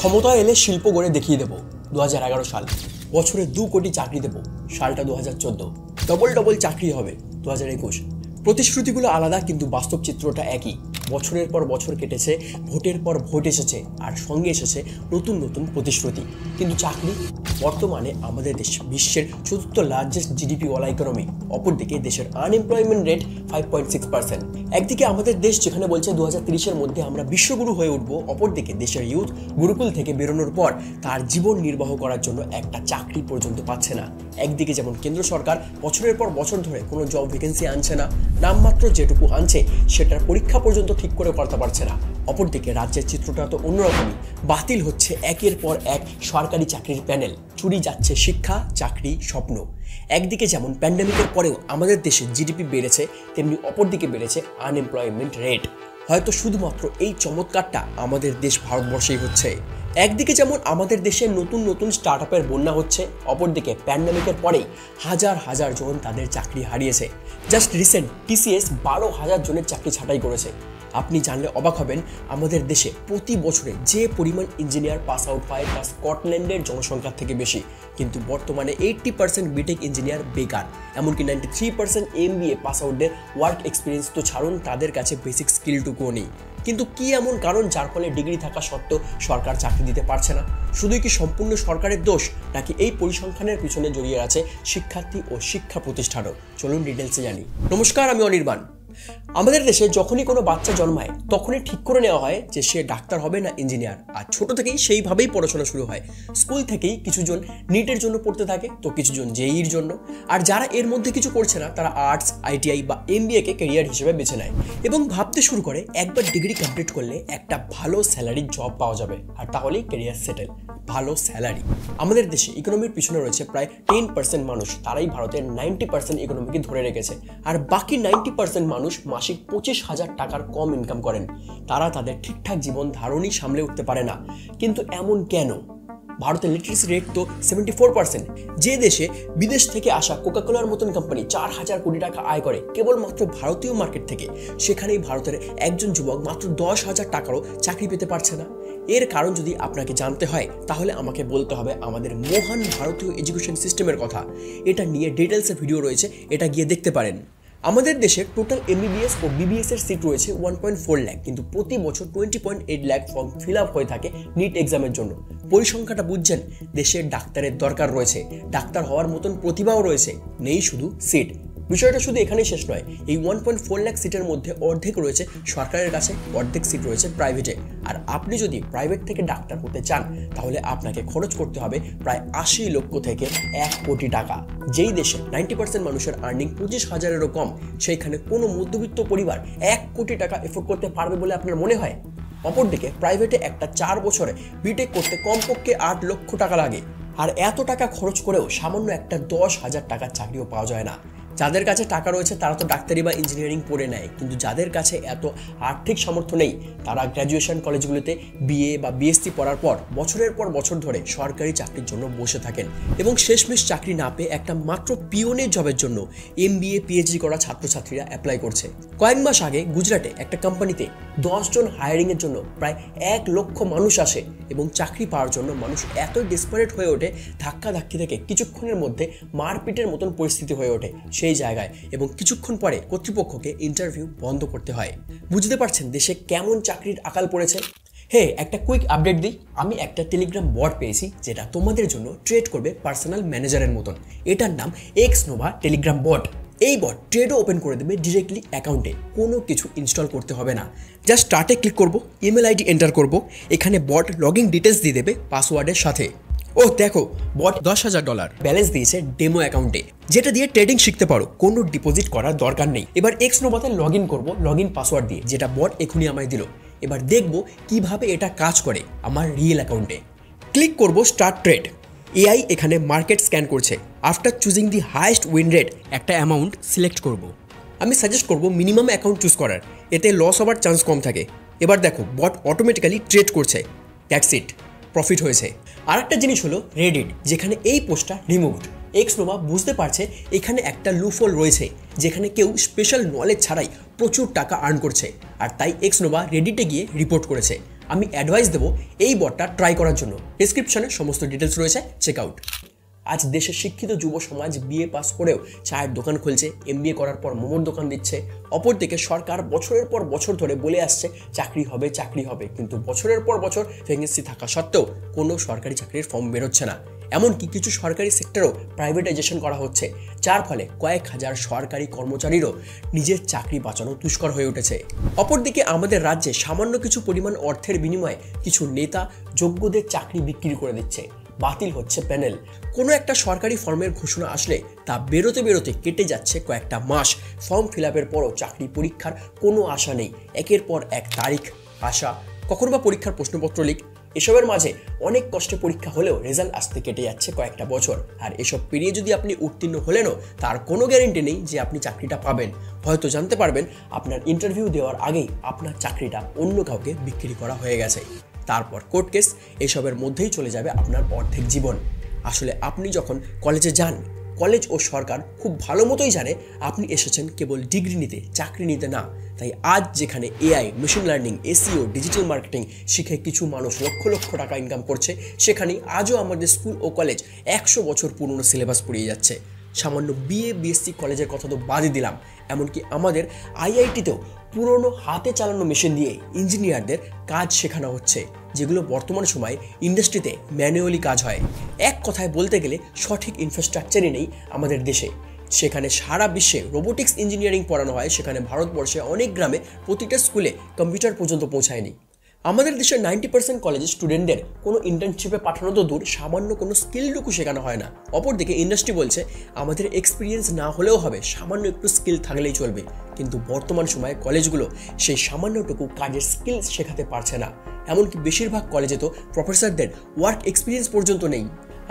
ক্ষমতায় এলে শিল্প গড়ে দেখিয়ে দেবো 2011 সাল, বছরে 2 কোটি চাকরি দেবো সালটা 2014, ডবল ডবল চাকরি হবে 2021। প্রতিশ্রুতিগুলো আলাদা কিন্তু বাস্তব চিত্রটা একই। বছরের পর বছর কেটেছে, ভোটের পর ভোট এসেছে, আর সঙ্গে এসেছে নতুন নতুন প্রতিশ্রুতি। কিন্তু চাকরি? বর্তমানে আমাদের দেশ বিশ্বের চতুর্থ লার্জেস্ট জিডিপি ওয়ালা ইকোনমি, অপরদিকে দেশের আনএমপ্লয়মেন্ট রেট 5.6%। একদিকে আমাদের দেশ যেখানে বলছে 2030-এর মধ্যে আমরা বিশ্বগুরু হয়ে উঠবো, অপরদিকে দেশের ইউথ গুরুকুল থেকে বেরোনোর পর তার জীবন নির্বাহ করার জন্য একটা চাকরি পর্যন্ত পাচ্ছে না। একদিকে যেমন কেন্দ্র সরকার বছরের পর বছর ধরে কোনো জব ভ্যাকেন্সি আনছে না, নামমাত্র যেটুকু আনছে সেটার পরীক্ষা পর্যন্ত ঠিক করে করতে পারছে না, অপরদিকে রাজ্যের চিত্রটা তো অন্যরকমই। বাতিল হচ্ছে একের পর এক সরকারি চাকরির প্যানেল, চুরি যাচ্ছে শিক্ষা, চাকরি, স্বপ্ন। একদিকে যেমন প্যান্ডেমিকের পরেও আমাদের দেশে জিডিপি বেড়েছে, তেমনি অপরদিকে বেড়েছে আনএমপ্লয়মেন্ট রেট। হয়তো শুধুমাত্র এই চমৎকারটা আমাদের দেশ ভারতবর্ষেই হচ্ছে। একদিকে যেমন আমাদের দেশে নতুন নতুন স্টার্টআপের বন্যা হচ্ছে, অপরদিকে প্যান্ডেমিকের পরেই হাজার হাজার জন তাদের চাকরি হারিয়েছে। জাস্ট রিসেন্ট টিসিএস 12,000 জনের চাকরি ছাঁটাই করেছে। আপনি জানলে অবাক হবেন, আমাদের দেশে প্রতি বছরে যে পরিমাণ ইঞ্জিনিয়ার পাস আউট হয় তা স্কটল্যান্ডের জনসংখ্যার থেকে বেশি, কিন্তু বর্তমানে 80% বিটেক ইঞ্জিনিয়ার বেকার। এমনকি 93% এমবিএ পাস আউটদের ওয়ার্ক এক্সপিরিয়েন্স তো ছাড়ুন, তাদের কাছে বেসিক স্কিলটুকুও নেই। কিন্তু কি এমন কারণ যার ফলে ডিগ্রি থাকা সত্ত্বেও সরকার চাকরি দিতে পারছে না? শুধুই কি সম্পূর্ণ সরকারের দোষ, নাকি এই পরিসংখ্যানের পিছনে জড়িয়ে আছে শিক্ষার্থী ও শিক্ষা প্রতিষ্ঠানও? চলুন ডিটেলসে জানি। নমস্কার, আমি অনির্বাণ। আমাদের দেশে যখনই কোনো বাচ্চা জন্মায় তখনই ঠিক করে নেওয়া হয় যে সে ডাক্তার হবে না ইঞ্জিনিয়ার, আর ছোট থেকেই সেইভাবেই পড়াশোনা শুরু হয়। স্কুল থেকেই কিছুজন নিটের জন্য পড়তে থাকে, তো কিছুজন জেইর জন্য, আর যারা এর মধ্যে কিছু করছে না তারা আর্টস, আইটিআই বা এমবিএকে ক্যারিয়ার হিসেবে বেছে নেয় এবং ভাবতে শুরু করে একবার ডিগ্রি কমপ্লিট করলে একটা ভালো স্যালারির জব পাওয়া যাবে, আর তাহলেই ক্যারিয়ার সেটেল। ভালো স্যালারি। আমাদের দেশে ইকোনমির পিছনে রয়েছে প্রায় 10% মানুষ, তারাই ভারতের 90% ইকোনমিকে ধরে রেখেছে, আর বাকি 90% মানুষ মাসিক 25,000 টাকার কম ইনকাম করেন। তারা তাদের ঠিকঠাক জীবন ধারণই সামলে উঠতে পারে না। কিন্তু এমন কেন? ভারতের লিটারেসি রেট তো 74%। যে দেশে বিদেশ থেকে আসা কোকাকোলার মতন কোম্পানি 4,000 কোটি টাকা আয় করে কেবলমাত্র ভারতীয় মার্কেট থেকে, সেখানেই ভারতের একজন যুবক মাত্র 10,000 টাকারও চাকরি পেতে পারছে না। এর কারণ যদি আপনাকে জানতে হয় তাহলে আমাকে বলতে হবে আমাদের মহান ভারতীয় এডুকেশন সিস্টেমের কথা। এটা নিয়ে ডিটেলসে ভিডিও রয়েছে, এটা গিয়ে দেখতে পারেন। আমাদের দেশে টোটাল এমবিবিএস ও বিবিএস এর সিট রয়েছে 1.4 লাখ, কিন্তু প্রতি বছর 20.8 লাখ ফর্ম ফিল আপ হয়ে থাকে নিট এক্সামের জন্য। পরিসংখ্যাটা বুঝছেন? দেশের ডাক্তারের দরকার রয়েছে, ডাক্তার হওয়ার মতন প্রতিভাও রয়েছে, নেই শুধু সিট। বিষয়টা শুধু এখানেই শেষ নয়। এই 1.4 লাখ সিটের মধ্যে অর্ধেক রয়েছে সরকারের কাছে, অর্ধেক সিট রয়েছে প্রাইভেটে। আর আপনি যদি প্রাইভেট থেকে ডাক্তার হতে চান তাহলে আপনাকে খরচ করতে হবে প্রায় 80 লক্ষ থেকে 1 কোটি টাকা। যেই দেশে 90% মানুষের আর্নিং 25,000-এরও কম, সেইখানে কোনো মধ্যবিত্ত পরিবার 1 কোটি টাকা এফোর্ড করতে পারবে বলে আপনার মনে হয়? অপরদিকে প্রাইভেটে একটা 4 বছরে বিটেক করতে কমপক্ষে 8 লক্ষ টাকা লাগে, আর এত টাকা খরচ করেও সামান্য একটা 10,000 টাকার চাকরিও পাওয়া যায় না। যাদের কাছে টাকা রয়েছে তারা তো ডাক্তারি বা ইঞ্জিনিয়ারিং পড়ে নেয়, কিন্তু যাদের কাছে এত আর্থিক সামর্থ্য নেই তারা গ্র্যাজুয়েশন কলেজগুলোতে বিএ বা বিএসসি পড়ার পর বছরের পর বছর ধরে সরকারি চাকরির জন্য বসে থাকেন এবং শেষমেশ চাকরি না পেয়ে একটা মাত্র পিওনের জবের জন্য এমবিএ পিএইচডি করা ছাত্রছাত্রীরা অ্যাপ্লাই করছে। কয়েক মাস আগে গুজরাটে একটা কোম্পানিতে 10 জন হায়ারিংয়ের জন্য প্রায় 1 লক্ষ মানুষ আসে এবং চাকরি পাওয়ার জন্য মানুষ এত ডেসপারেট হয়ে ওঠে, ধাক্কাধাক্কি থেকে কিছুক্ষণের মধ্যে মারপিটের মতন পরিস্থিতি হয়ে ওঠে সেই জায়গায়, এবং কিছুক্ষণ পরে কর্তৃপক্ষকে ইন্টারভিউ বন্ধ করতে হয়। বুঝতে পারছেন দেশে কেমন চাকরির আকাল পড়েছে? হে, একটা কুইক আপডেট দিই। আমি একটা টেলিগ্রাম বট পেয়েছি যেটা তোমাদের জন্য ট্রেড করবে পার্সোনাল ম্যানেজারের মতন। এটার নাম এক্সনোভা টেলিগ্রাম বট। এই বট ট্রেডও ওপেন করে দেবে ডিরেক্টলি অ্যাকাউন্টে, কোনো কিছু ইনস্টল করতে হবে না। জাস্ট স্টার্টে ক্লিক করব, ইমেল আইডি এন্টার করব, এখানে বট লগইন ডিটেলস দিয়ে দেবে পাসওয়ার্ডের সাথে। ও দেখো, বট $10,000 ব্যালেন্স দিয়েছে ডেমো অ্যাকাউন্টে, যেটা দিয়ে ট্রেডিং শিখতে পারো, কোনো ডিপোজিট করার দরকার নেই। এবার এক্সনোভাতে লগ ইন করবো লগইন পাসওয়ার্ড দিয়ে, যেটা বট এখনই আমায় দিল। এবার দেখব কিভাবে এটা কাজ করে আমার রিয়েল অ্যাকাউন্টে। ক্লিক করব স্টার্ট ট্রেড। এআই এখানে মার্কেট স্ক্যান করছে। After choosing the highest win rate একটা অ্যামাউন্ট সিলেক্ট করব। আমি সাজেস্ট করব মিনিমাম অ্যাকাউন্ট চুজ করার, এতে লস হওয়ার চান্স কম থাকে। এবার দেখো বট অটোমেটিক্যালি ট্রেড করছে, দ্যাটস ইট, প্রফিট হয়েছে। আর একটা জিনিস হলো রেডিট, যেখানে এই পোস্টটা রিমুভড। এক্সনোভা বুঝতে পারছে এখানে একটা লুফল রয়েছে, যেখানে কেউ স্পেশাল নলেজ ছাড়াই প্রচুর টাকা আর্ন করছে, আর তাই এক্সনোভা রেডিটে গিয়ে রিপোর্ট করেছে। আমি অ্যাডভাইস দেবো এই বটটা ট্রাই করার জন্য। ডেসক্রিপশনে সমস্ত ডিটেলস রয়েছে, চেক আউট। আজ দেশের শিক্ষিত যুব সমাজ বিএ পাস করেও চায়ের দোকান খুলছে, এমবিএ করার পর মোমোর দোকান দিচ্ছে। অপরদিকে সরকার বছরের পর বছর ধরে বলে আসছে চাকরি হবে চাকরি হবে, কিন্তু বছরের পর বছর ভ্যাকেন্সি থাকা সত্ত্বেও কোনো সরকারি চাকরির ফর্ম বেরোচ্ছে না। এমনকি কিছু সরকারি সেক্টরও প্রাইভেটাইজেশন করা হচ্ছে, যার ফলে কয়েক হাজার সরকারি কর্মচারীরও নিজের চাকরি বাঁচানো দুষ্কর হয়ে উঠেছে। অপরদিকে আমাদের রাজ্যে সামান্য কিছু পরিমাণ অর্থের বিনিময়ে কিছু নেতা যোগ্যদের চাকরি বিক্রি করে দিচ্ছে। বাতিল হচ্ছে প্যানেল। কোনো একটা সরকারি ফর্মের ঘোষণা আসলে তা বেরোতে বেরোতে কেটে যাচ্ছে কয়েকটা মাস। ফর্ম ফিল আপের পরও চাকরি পরীক্ষার কোনো আশা নেই। একের পর এক তারিখ আসা, কখনো বা পরীক্ষার প্রশ্নপত্র লিক, এসবের মাঝে অনেক কষ্টে পরীক্ষা হলেও রেজাল্ট আসতে কেটে যাচ্ছে কয়েকটা বছর। আর এসব পেরিয়ে যদি আপনি উত্তীর্ণ হলেনও তার কোনো গ্যারেন্টি নেই যে আপনি চাকরিটা পাবেন। হয়তো জানতে পারবেন আপনার ইন্টারভিউ দেওয়ার আগেই আপনার চাকরিটা অন্য কাউকে বিক্রি করা হয়ে গেছে। তারপর কোর্ট কেস, এসবের মধ্যেই চলে যাবে আপনার অর্ধেক জীবন। আসলে আপনি যখন কলেজে যান, কলেজ ও সরকার খুব ভালো মতোই জানে আপনি এসেছেন কেবল ডিগ্রি নিতে, চাকরি নিতে না। তাই আজ যেখানে AI, machine learning, SEO, digital marketing শিখে কিছু মানুষ লক্ষ লক্ষ টাকা ইনকাম করছে, সেখানেই আজও আমাদের স্কুল ও কলেজ 100 বছর পুরনো সিলেবাস পড়িয়ে যাচ্ছে। সামান্য বিএ বিএসসি কলেজের কথা তো বাদই দিলাম, এমনকি আমাদের আইআইটিতেও পুরনো হাতে চালানো মেশিন দিয়ে ইঞ্জিনিয়ারদের কাজ শেখানো হচ্ছে, যেগুলো বর্তমান সময়ে ইন্ডাস্ট্রিতে ম্যানুয়ালি কাজ হয়। এক কথায় বলতে গেলে সঠিক ইনফ্রাস্ট্রাকচারই নেই আমাদের দেশে। সেখানে সারা বিশ্বে রোবোটিক্স ইঞ্জিনিয়ারিং পড়ানো হয়, সেখানে ভারতবর্ষে অনেক গ্রামে প্রতিটা স্কুলে কম্পিউটার পর্যন্ত পৌঁছায়নি। আমাদের দেশের 90% কলেজের স্টুডেন্টদের কোনো ইন্টার্নশিপে পাঠানো তো দূর, সামান্য কোনো স্কিলটুকু শেখানো হয় না। অপরদিকে ইন্ডাস্ট্রি বলছে আমাদের এক্সপিরিয়েন্স না হলেও হবে, সামান্য একটু স্কিল থাকলেই চলবে। কিন্তু বর্তমান সময়ে কলেজগুলো সেই সামান্যটুকু কাজের স্কিল শেখাতে পারছে না। এমনকি বেশিরভাগ কলেজে তো প্রফেসরদের ওয়ার্ক এক্সপিরিয়েন্স পর্যন্ত নেই।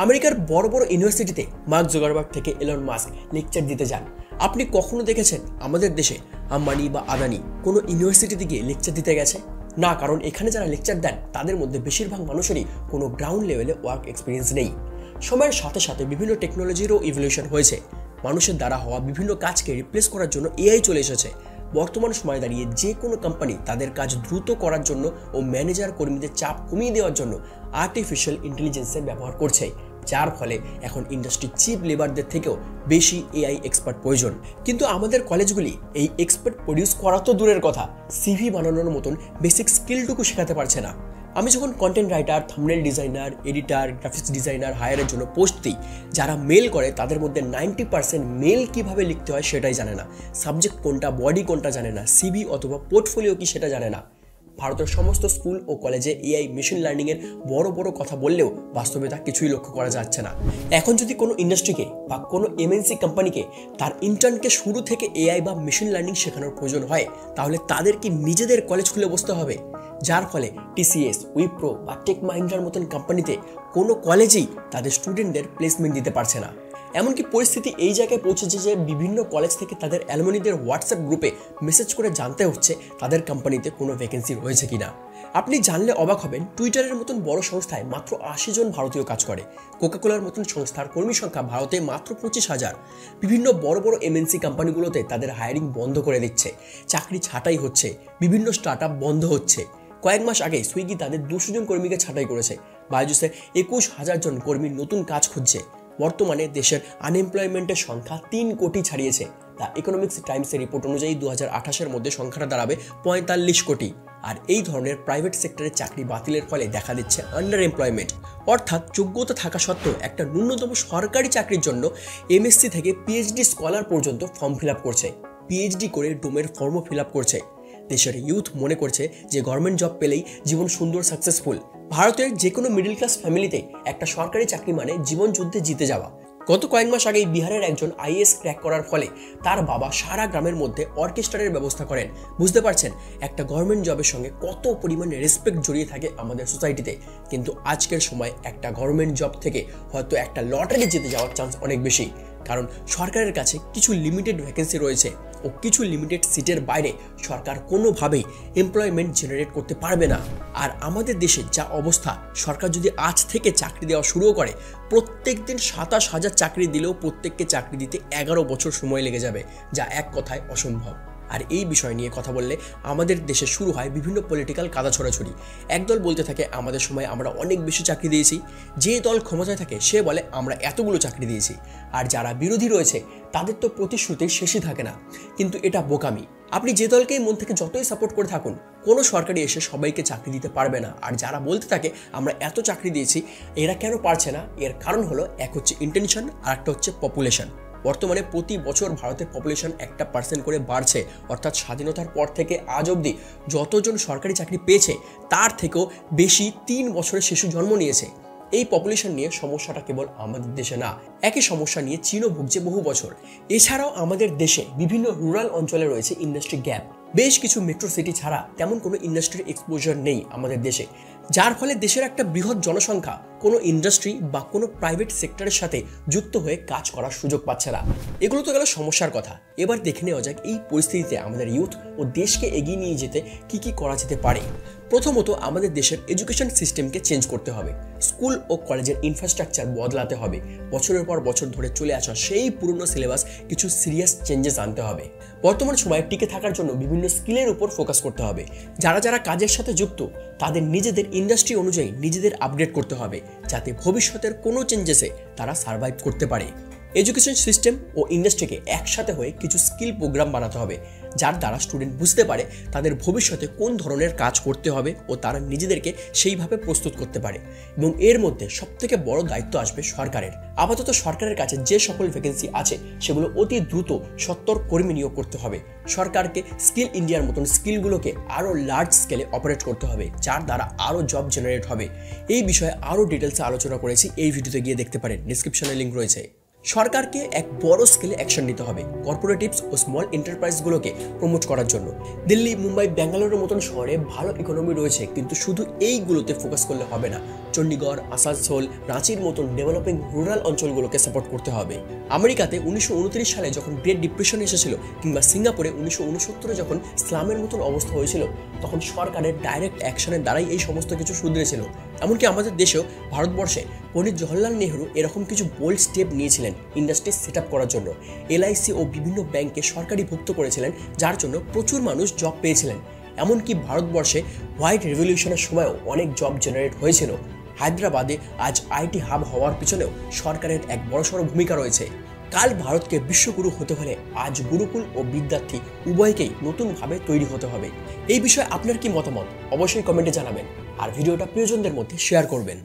আমেরিকার বড় বড় ইউনিভার্সিটিতে মার্ক জুকারবার্গ থেকে এলন মাস্ক লেকচার দিতে যান। আপনি কখনো দেখেছেন আমাদের দেশে আম্বানি বা আদানি কোনো ইউনিভার্সিটিতে গিয়ে লেকচার দিতে গেছে? না, কারণ এখানে যারা লেকচার দেন তাদের মধ্যে বেশিরভাগ মানুষেরই কোনো গ্রাউন্ড লেভেলে ওয়ার্ক এক্সপিরিয়েন্স নেই। সময়ের সাথে সাথে বিভিন্ন টেকনোলজিরও ইভলিউশন হয়েছে। মানুষের দ্বারা হওয়া বিভিন্ন কাজকে রিপ্লেস করার জন্য এআই চলে এসেছে। বর্তমান সময়ে দাঁড়িয়ে যে কোনো কোম্পানি তাদের কাজ দ্রুত করার জন্য ও ম্যানেজার কর্মীদের চাপ কমিয়ে দেওয়ার জন্য আর্টিফিশিয়াল ইন্টেলিজেন্সের ব্যবহার করছে, যার ফলে এখন ইন্ডাস্ট্রি চিপ লেবারদের থেকেও বেশি এআই এক্সপার্ট প্রয়োজন। কিন্তু আমাদের কলেজগুলি এই এক্সপার্ট প্রডিউস করা তো দূরের কথা, সিভি বানানোর মতন বেসিক স্কিলটুকু শেখাতে পারছে না। আমি যখন content writer, thumbnail designer, editor, graphics designer হায়ারের জন্য পোস্ট দিই, যারা মেল করে তাদের মধ্যে 90% মেল কিভাবে লিখতে হয় সেটাই জানে না, সাবজেক্ট কোনটা, বডি কোনটা জানে না, সিভি অথবা পোর্টফোলিও কি সেটা জানে না। ভারতের সমস্ত স্কুল ও কলেজে এআই, মেশিন লার্নিংয়ের বড় বড় কথা বললেও বাস্তবে তা কিছুই লক্ষ্য করা যাচ্ছে না। এখন যদি কোনো ইন্ডাস্ট্রিকে বা কোনো এমএনসি কোম্পানিকে তার ইন্টার্নকে শুরু থেকে এআই বা মেশিন লার্নিং শেখানোর প্রয়োজন হয়, তাহলে তাদেরকে নিজেদের কলেজ খুলে বসতে হবে। যার ফলে টিসিএস, উইপ্রো বা টেক মাহিন্দ্রার মতন কোম্পানিতে কোনো কলেজেই তাদের স্টুডেন্টদের প্লেসমেন্ট দিতে পারছে না। এমনকি পরিস্থিতি এই জায়গায় পৌঁছেছে যে বিভিন্ন কলেজ থেকে তাদের অ্যালুমনিদের হোয়াটসঅ্যাপ গ্রুপে মেসেজ করে জানতে হচ্ছে তাদের কোম্পানিতে কোনো ভ্যাকেন্সি রয়েছে কিনা। আপনি জানলে অবাক হবেন, টুইটারের মতন বড় সংস্থায় মাত্র 80 জন ভারতীয় কাজ করে। কোকাকোলার মতন সংস্থার কর্মী সংখ্যা ভারতে মাত্র 25,000। বিভিন্ন বড় বড় এমএনসি কোম্পানিগুলোতে তাদের হায়ারিং বন্ধ করে দিচ্ছে, চাকরি ছাঁটাই হচ্ছে, বিভিন্ন স্টার্টআপ বন্ধ হচ্ছে। কয়েক মাস আগে সুইগি তাদের 200 জন কর্মীকে ছাঁটাই করেছে। বাইজুসে 21,000 জন কর্মীর নতুন কাজ খুঁজছে। বর্তমানে দেশের আনএমপ্লয়মেন্টের সংখ্যা 3 কোটি ছাড়িয়েছে। দ্য ইকোনমিক্স টাইমসের রিপোর্ট অনুযায়ী 2028-এর মধ্যে সংখ্যাটা দাঁড়াবে 45 কোটি। আর এই ধরনের প্রাইভেট সেক্টরে চাকরি বাতিলের ফলে দেখা দিচ্ছে আন্ডার এমপ্লয়মেন্ট, অর্থাৎ যোগ্যতা থাকা সত্ত্বেও একটা ন্যূনতম সরকারি চাকরির জন্য এমএসসি থেকে পিএইচডি স্কলার পর্যন্ত ফর্ম ফিল আপ করছে, পিএইচডি করে ডোমের ফর্মও ফিল আপ করছে। দেশের ইউথ মনে করছে যে গভর্নমেন্ট জব পেলেই জীবন সুন্দর, সাকসেসফুল। ভারতের যে কোনো মিডল ক্লাস ফ্যামিলিতে একটা সরকারি চাকরি মানে জীবন যুদ্ধে জিতে যাওয়া। গত কয়েক মাস আগেই বিহারের একজন আইএএস ক্র্যাক করার ফলে তার বাবা সারা গ্রামের মধ্যে অর্কেস্ট্রারের ব্যবস্থা করেন। বুঝতে পারছেন একটা গভর্নমেন্ট জবের সঙ্গে কত পরিমাণে রেসপেক্ট জড়িয়ে থাকে আমাদের সোসাইটিতে। কিন্তু আজকের সময় একটা গভর্নমেন্ট জব থেকে হয়তো একটা লটারি জিতে যাওয়ার চান্স অনেক বেশি, কারণ সরকারের কাছে কিছু লিমিটেড ভ্যাকেন্সি রয়েছে ও কিছু লিমিটেড সিটের বাইরে সরকার কোনোভাবেই এমপ্লয়মেন্ট জেনারেট করতে পারবে না। আর আমাদের দেশে যা অবস্থা, সরকার যদি আজ থেকে চাকরি দেওয়া শুরুও করে, প্রত্যেক দিন 27,000 চাকরি দিলেও প্রত্যেককে চাকরি দিতে 11 বছর সময় লেগে যাবে, যা এক কথায় অসম্ভব। আর এই বিষয় নিয়ে কথা বললে আমাদের দেশে শুরু হয় বিভিন্ন পলিটিক্যাল কাদা ছড়াছড়ি। একদল বলতে থাকে আমাদের সময় আমরা অনেক বেশি চাকরি দিয়েছি, যে দল ক্ষমতায় থাকে সে বলে আমরা এতগুলো চাকরি দিয়েছি, আর যারা বিরোধী রয়েছে তাদের তো প্রতিশ্রুতির শেষই থাকে না। কিন্তু এটা বোকামি। আপনি যে দলকেই মন থেকে যতই সাপোর্ট করে থাকুন, কোনো সরকারি এসে সবাইকে চাকরি দিতে পারবে না। আর যারা বলতে থাকে আমরা এত চাকরি দিয়েছি, এরা কেন পারছে না, এর কারণ হলো এক হচ্ছে ইন্টেনশন আর একটা হচ্ছে পপুলেশন। বর্তমানে প্রতি বছর ভারতের পপুলেশন 1% করে বাড়ছে, অর্থাৎ স্বাধীনতার পর থেকে আজ অবধি যতজন সরকারি চাকরি পেয়েছে তার থেকেও বেশি 3 বছরে শিশু জন্ম নিয়েছে। এই পপুলেশন নিয়ে সমস্যাটা কেবল আমাদের দেশে না, একই সমস্যা নিয়ে চীনও ভুগছে বহু বছর। এছাড়াও আমাদের দেশে বিভিন্ন রুরাল অঞ্চলে রয়েছে ইন্ডাস্ট্রি গ্যাপ। বেশ কিছু মেট্রো সিটি ছাড়া তেমন কোনো ইন্ডাস্ট্রির এক্সপোজার নেই আমাদের দেশে, যার ফলে দেশের একটা বৃহৎ জনসংখ্যা কোনো ইন্ডাস্ট্রি বা কোনো প্রাইভেট সেক্টরের সাথে যুক্ত হয়ে কাজ করার সুযোগ পাচ্ছে না। এগুলো তো গেল সমস্যার কথা। এবার দেখে নেওয়া যাক এই পরিস্থিতিতে আমাদের ইউথ ও দেশকে এগিয়ে নিয়ে যেতে কি কি করা যেতে পারে। প্রথমত আমাদের দেশের এডুকেশন সিস্টেমকে চেঞ্জ করতে হবে। স্কুল ও কলেজের ইনফ্রাস্ট্রাকচার বদলাতে হবে। বছরের পর বছর ধরে চলে আসা সেই পুরনো সিলেবাস কিছু সিরিয়াস চেঞ্জেস আনতে হবে। বর্তমান সময়ে টিকে থাকার জন্য বিভিন্ন স্কিলের উপর ফোকাস করতে হবে। যারা যারা কাজের সাথে যুক্ত তাদের নিজেদের ইন্ডাস্ট্রি অনুযায়ী নিজেদের আপডেট করতে হবে, যাতে ভবিষ্যতের কোনো চেঞ্জেসে তারা সার্ভাইভ করতে পারে। এডুকেশন সিস্টেম ও ইন্ডাস্ট্রিকে একসাথে হয়ে কিছু স্কিল প্রোগ্রাম বানাতে হবে, যার দ্বারা স্টুডেন্ট বুঝতে পারে তাদের ভবিষ্যতে কোন ধরনের কাজ করতে হবে ও তারা নিজেদেরকে সেইভাবে প্রস্তুত করতে পারে। এবং এর মধ্যে সবথেকে বড় দায়িত্ব আসবে সরকারের। আপাতত সরকারের কাছে যে সকল ভ্যাকেন্সি আছে সেগুলো অতি দ্রুত সত্তর কর্মী নিয়োগ করতে হবে। সরকারকে স্কিল ইন্ডিয়ার মতন স্কিলগুলোকে আরও লার্জ স্কেলে অপারেট করতে হবে, যার দ্বারা আরও জব জেনারেট হবে। এই বিষয়ে আরও ডিটেলসে আলোচনা করেছি, এই ভিডিওতে গিয়ে দেখতে পারেন, ডিসক্রিপশনে লিঙ্ক রয়েছে। সরকারকে এক বড় স্কেলে অ্যাকশন নিতে হবে কর্পোরেটিভস ও স্মল এন্টারপ্রাইজগুলোকে প্রমোট করার জন্য। দিল্লি, মুম্বাই, ব্যাঙ্গালোরের মতন শহরে ভালো ইকোনমি রয়েছে, কিন্তু শুধু এইগুলোতে ফোকাস করলে হবে না। চণ্ডীগড়, আসানসোল, রাঁচির মতন ডেভেলপিং রুরাল অঞ্চলগুলোকে সাপোর্ট করতে হবে। আমেরিকাতে 1929 সালে যখন গ্রেট ডিপ্রেশন এসেছিল, কিংবা সিঙ্গাপুরে 1969 যখন স্লামের মতন অবস্থা হয়েছিল, তখন সরকারের ডাইরেক্ট অ্যাকশনের দ্বারাই এই সমস্ত কিছু শুধরেছিল। এমনকি আমাদের দেশেও, ভারতবর্ষে পণ্ডিত জওহরলাল নেহরু এরকম কিছু বোল্ড স্টেপ নিয়েছিলেন ইন্ডাস্ট্রি সেট আপ করার জন্য। এলআইসি ও বিভিন্ন ব্যাংকে সরকারিভুক্ত করেছিলেন, যার জন্য প্রচুর মানুষ জব পেয়েছিলেন। এমনকি ভারতবর্ষে হোয়াইট রেভলিউশনের সময়ও অনেক জব জেনারেট হয়েছিল। হায়দ্রাবাদে আজ আইটি হাব হওয়ার পিছনেও সরকারের এক বড়সড় ভূমিকা রয়েছে। কাল ভারতকে বিশ্বগুরু হতে হলে আজ গুরুকুল ও বিদ্যার্থী উভয়কেই নতুনভাবে তৈরি হতে হবে। এই বিষয়ে আপনার কি মতামত অবশ্যই কমেন্টে জানাবেন, আর ভিডিওটা প্রিয়জনদের মধ্যে শেয়ার করবেন।